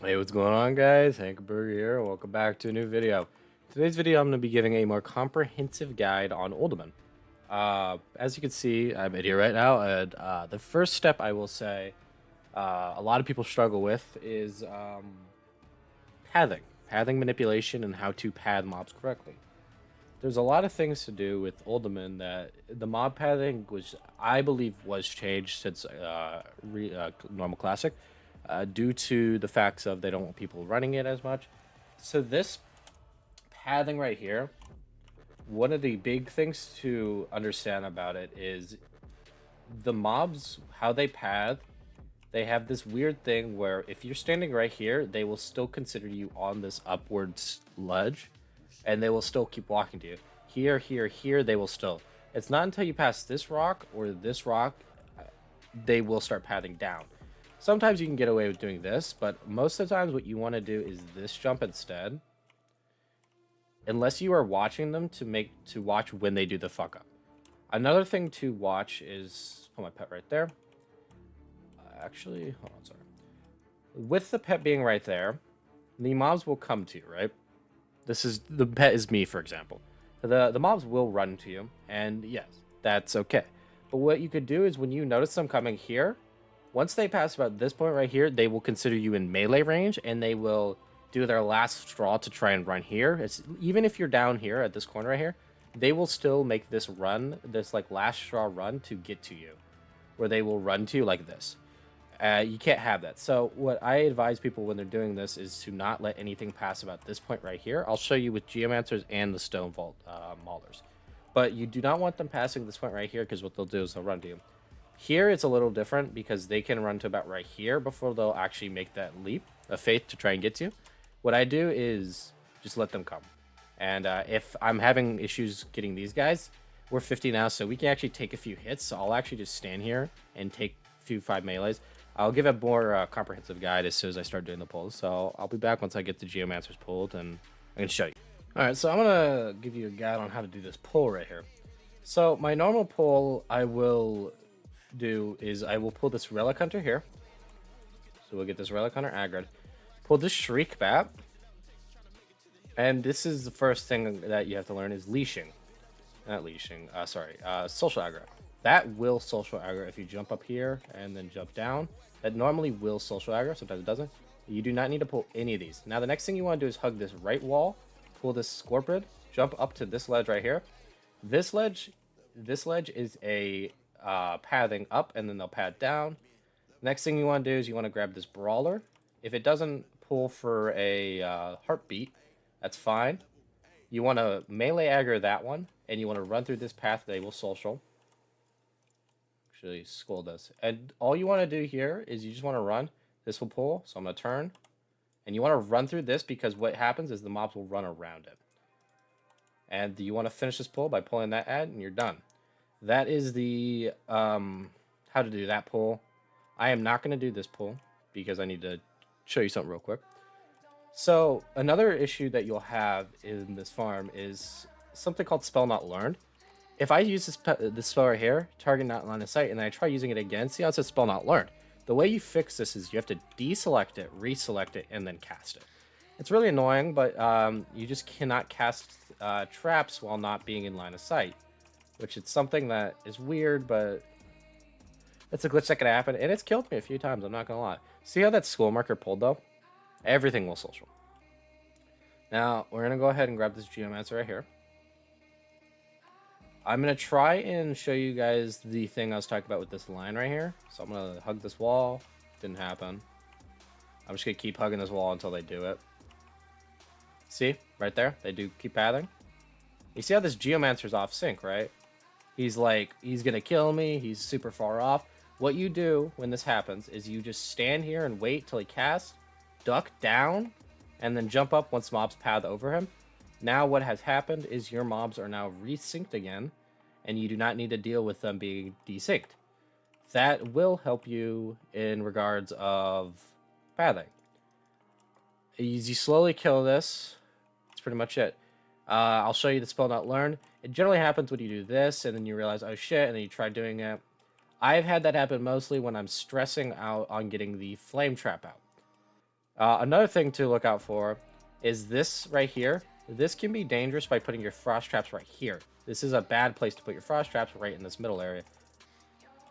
Hey, what's going on, guys? Hankerberger here, and welcome back to a new video. Today's video, I'm going to be giving a more comprehensive guide on Uldaman. As you can see, I'm in here right now, and the first step I will say a lot of people struggle with is pathing manipulation, and how to pad mobs correctly. There's a lot of things to do with Uldaman that the mob pathing, which I believe was changed since normal classic, due to the facts of they don't want people running it as much. So this pathing right here, one of the big things to understand about it is the mobs, how they path. They have this weird thing where if you're standing right here, they will still consider you on this upwards ledge, and they will still keep walking to you. Here, here, here, they will still. It's not until you pass this rock or this rock, they will start pathing down. Sometimes you can get away with doing this, but most of the times what you want to do is this jump instead. Unless you are watching them to watch when they do the fuck up. Another thing to watch is, put my pet right there. Actually, hold on, sorry. With the pet being right there, the mobs will come to you, right? The pet is me, for example. The mobs will run to you, and yes, that's okay. But what you could do is when you notice them coming here, once they pass about this point right here, they will consider you in melee range, and they will do their last straw to try and run here. It's even if you're down here at this corner right here, they will still make this run, this like last straw run to get to you, where they will run to you like this. You can't have that. So what I advise people when they're doing this is to not let anything pass about this point right here. I'll show you with Geomancers and the Stone Vault Maulers. But you do not want them passing this point right here, because what they'll do is they'll run to you. Here it's a little different because they can run to about right here before they'll actually make that leap of faith to try and get to you. What I do is just let them come. And if I'm having issues getting these guys, we're 50 now, so we can actually take a few hits. So I'll actually just stand here and take a few 5 melees. I'll give a more comprehensive guide as soon as I start doing the pulls. So I'll be back once I get the Geomancers pulled, and I can show you. All right, so I'm gonna give you a guide on how to do this pull right here. So my normal pull I will do is I will pull this Relic Hunter here. So we'll get this Relic Hunter aggroed. Pull this Shriek Bat. And this is the first thing that you have to learn is leashing. Not leashing, social aggro. That will social aggro if you jump up here and then jump down. That normally will social aggro, sometimes it doesn't. You do not need to pull any of these. Now the next thing you want to do is hug this right wall, pull this Scorpid, jump up to this ledge right here. This ledge is a pathing up, and then they'll pad down. Next thing you want to do is you want to grab this Brawler. If it doesn't pull for a heartbeat, that's fine. You want to melee aggro that one, and you want to run through this path. They will social. Actually, Skull does. And all you want to do here is you just want to run. This will pull, so I'm going to turn. And you want to run through this because what happens is the mobs will run around it. And you want to finish this pull by pulling that ad, and you're done. That is the how to do that pull. I am not going to do this pull because I need to show you something real quick. So another issue that you'll have in this farm is something called Spell Not Learned. If I use this spell right here, target not line of sight, and then I try using it again, see how it says Spell Not Learned? The way you fix this is you have to deselect it, reselect it, and then cast it. It's really annoying, but you just cannot cast traps while not being in line of sight, which is something that is weird, but it's a glitch that can happen, and it's killed me a few times, I'm not going to lie. See how that school marker pulled, though? Everything will social. Now, we're going to go ahead and grab this Geomancer right here. I'm going to try and show you guys the thing I was talking about with this line right here. So I'm going to hug this wall. Didn't happen. I'm just going to keep hugging this wall until they do it. See? Right there? They do keep pathing. You see how this Geomancer's off sync, right? He's like, he's going to kill me. He's super far off. What you do when this happens is you just stand here and wait till he casts, duck down, and then jump up once mobs path over him. Now what has happened is your mobs are now resynced again, and you do not need to deal with them being desynced. That will help you in regards of pathing. As you slowly kill this, that's pretty much it. I'll show you the spell not learned. It generally happens when you do this, and then you realize, oh shit, and then you try doing it. I've had that happen mostly when I'm stressing out on getting the flame trap out. Another thing to look out for is this right here. This can be dangerous by putting your frost traps right here. This is a bad place to put your frost traps, right in this middle area.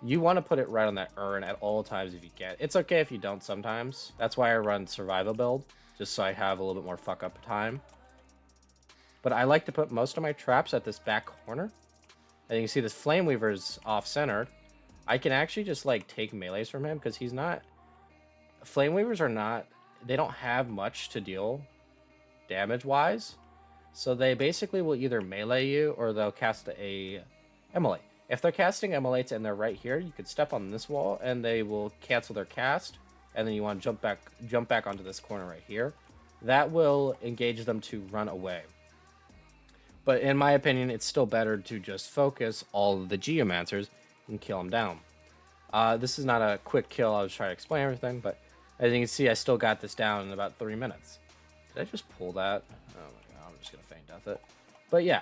You want to put it right on that urn at all times if you can. It's okay if you don't sometimes. That's why I run survival build, just so I have a little bit more fuck up time. But I like to put most of my traps at this back corner. And you can see this Flame Weaver's off-centered. I can actually just like take melees from him because he's not... Flame Weavers are not... They don't have much to deal damage-wise. So they basically will either melee you or they'll cast a Immolate. If they're casting Immolates and they're right here, you could step on this wall and they will cancel their cast. And then you want to jump back onto this corner right here. That will engage them to run away. But in my opinion, it's still better to just focus all of the Geomancers and kill them down. This is not a quick kill. I was trying to explain everything, but as you can see, I still got this down in about 3 minutes. Did I just pull that? Oh my god, I'm just going to feint death it. But yeah,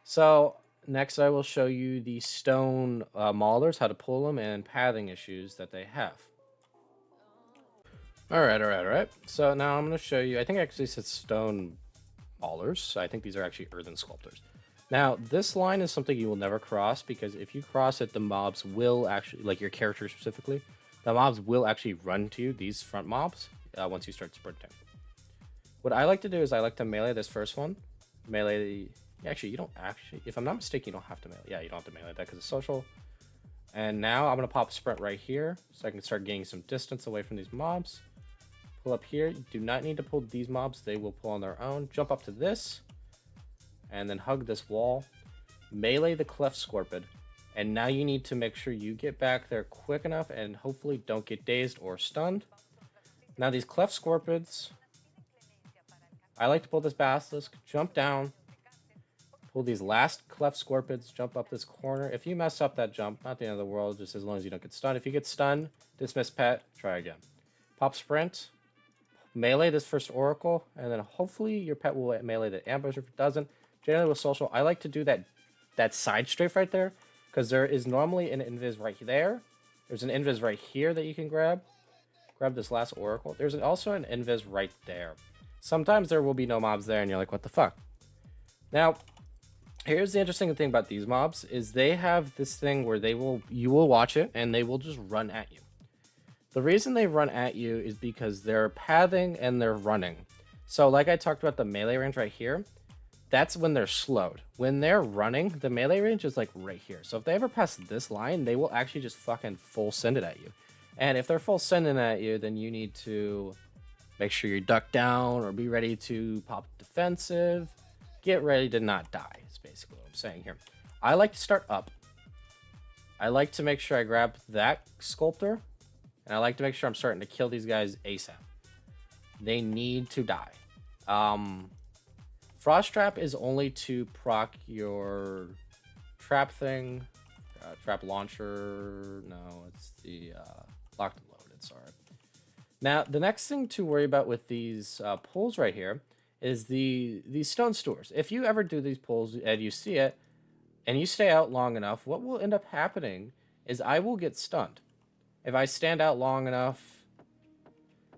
so next I will show you the stone maulers, how to pull them, and pathing issues that they have. Alright. So now I'm going to show you, I think I actually said stone maulers. I think these are actually earthen sculptors. Now, this line is something you will never cross, because if you cross it, the mobs will actually, like your character specifically, the mobs will actually run to you, these front mobs, once you start sprinting. What I like to do is I like to melee this first one. Melee the... Actually, you don't actually... If I'm not mistaken, you don't have to melee. Yeah, you don't have to melee that because it's social. And now I'm going to pop sprint right here so I can start gaining some distance away from these mobs. Pull up here. You do not need to pull these mobs. They will pull on their own. Jump up to this. And then hug this wall. Melee the Cleft Scorpid. And now you need to make sure you get back there quick enough and hopefully don't get dazed or stunned. Now these Cleft Scorpids... I like to pull this Basilisk, jump down, pull these last Cleft Scorpids, jump up this corner. If you mess up that jump, not the end of the world, just as long as you don't get stunned. If you get stunned, dismiss pet, try again. Pop sprint, melee this first Oracle, and then hopefully your pet will melee the ambush. If it doesn't, generally with social, I like to do that side strafe right there, because there is normally an invis right there. There's an invis right here that you can grab. Grab this last Oracle. There's also an invis right there. Sometimes there will be no mobs there and you're like, what the fuck? Now, here's the interesting thing about these mobs is they have this thing where you will watch it and they will just run at you. The reason they run at you is because they're pathing and they're running. So like I talked about the melee range right here, that's when they're slowed. When they're running, the melee range is like right here. So if they ever pass this line, they will actually just fucking full send it at you. And if they're full sending at you, then you need to make sure you duck down or be ready to pop defensive. Get ready to not die is basically what I'm saying here. I like to start up. I like to make sure I grab that sculptor. And I like to make sure I'm starting to kill these guys ASAP. They need to die. Frost Trap is only to proc your trap thing. Trap launcher. No, it's the locked and loaded. Sorry. Now, the next thing to worry about with these pulls right here is these stone stores. If you ever do these pulls and you see it, and you stay out long enough, what will end up happening is I will get stunned. If I stand out long enough,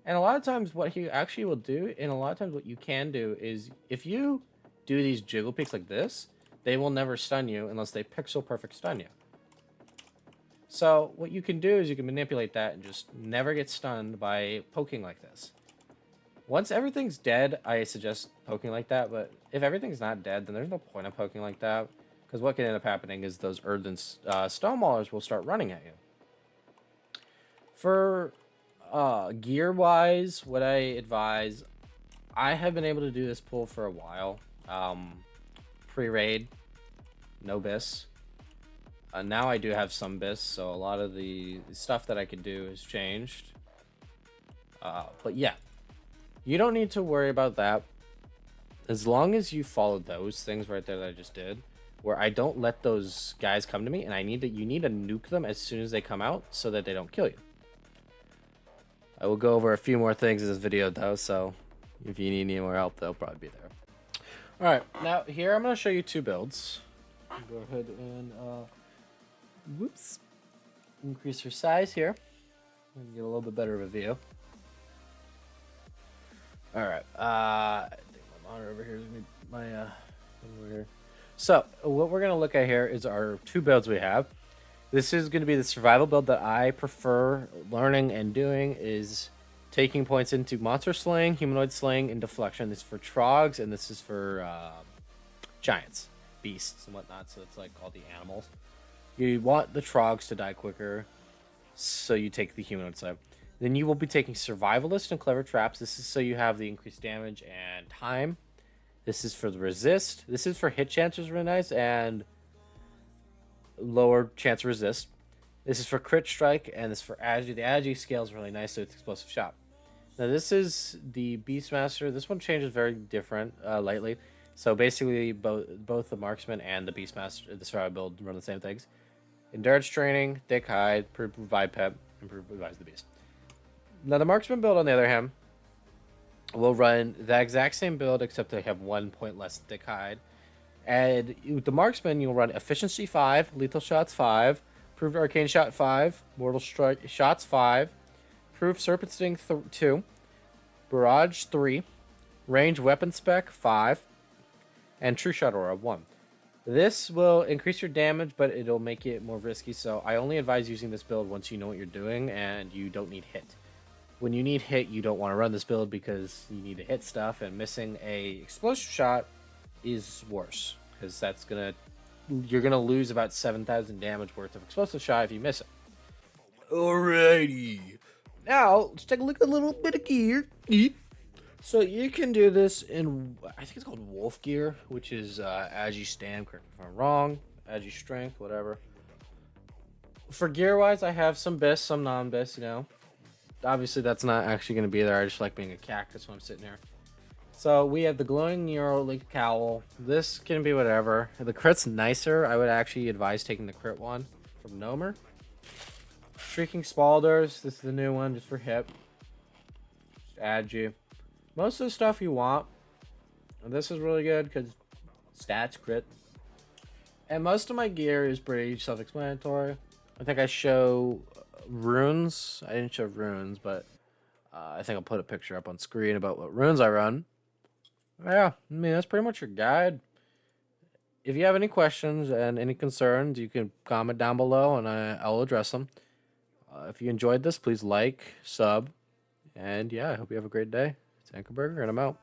and a lot of times what he actually will do, and a lot of times what you can do is, if you do these jiggle peeks like this, they will never stun you unless they pixel perfect stun you. So what you can do is you can manipulate that and just never get stunned by poking like this. Once everything's dead, I suggest poking like that, but if everything's not dead, then there's no point of poking like that, because what can end up happening is those earthen stone maulers will start running at you. For gear-wise, what I advise, I have been able to do this pull for a while. Pre-raid, no bis. Now I do have some bis, so a lot of the stuff that I could do has changed. But yeah, you don't need to worry about that. As long as you follow those things right there that I just did, where I don't let those guys come to me, and you need to nuke them as soon as they come out so that they don't kill you. I will go over a few more things in this video though, so if you need any more help, they'll probably be there. Alright, now here I'm going to show you two builds. Go ahead and whoops, increase your size here and get a little bit better of a view. All right. I think my monitor over here is gonna be my over here. So what we're gonna look at here is our two builds we have. This is going to be the survival build that I prefer learning and doing is taking points into monster slaying, humanoid slaying, and deflection. This is for trogs, and this is for giants, beasts, and whatnot. So it's like all the animals. You want the trogs to die quicker, so you take the humanoid side. Then you will be taking survivalist and clever traps. This is so you have the increased damage and time. This is for the resist. This is for hit chances, really nice, and lower chance to resist. This is for crit strike, and this is for agi. The agi scale is really nice, so it's explosive shot. Now this is the Beastmaster. This one changes very different lightly. So basically, both the marksman and the Beastmaster, the survival build, run the same things. Endurance training, thick hide, provide pep, and revise the beast. Now the marksman build, on the other hand, will run the exact same build except they have 1 point less thick hide. And with the marksman, you'll run efficiency 5, lethal shots 5, proved arcane shot 5, mortal strike shots 5, proof serpent sting 2, barrage 3, range weapon spec 5, and true shot aura 1. This will increase your damage, but it'll make it more risky. So I only advise using this build once you know what you're doing and you don't need hit. When you need hit, you don't want to run this build because you need to hit stuff, and missing a explosive shot is worse because you're gonna lose about 7,000 damage worth of explosive shot if you miss it. Alrighty, now let's take a look at a little bit of gear. So you can do this in, I think it's called wolf gear, which is agi stand. Correct me if I'm wrong. Agi strength, whatever. For gear wise, I have some bis, some non-bis. Obviously that's not actually going to be there. I just like being a cactus when I'm sitting here. So we have the glowing Neuralink cowl. This can be whatever. The crit's nicer. I would actually advise taking the crit one from Nomer. Shrieking Spalders. This is the new one just for hip. Just add you. Most of the stuff you want. And this is really good because stats, crit. And most of my gear is pretty self-explanatory. I think I show runes. I didn't show runes, but I think I'll put a picture up on screen about what runes I run. Yeah, I mean, that's pretty much your guide. If you have any questions and any concerns, you can comment down below and I'll address them. If you enjoyed this, please like, sub, and yeah, I hope you have a great day. It's Anchorburger, and I'm out.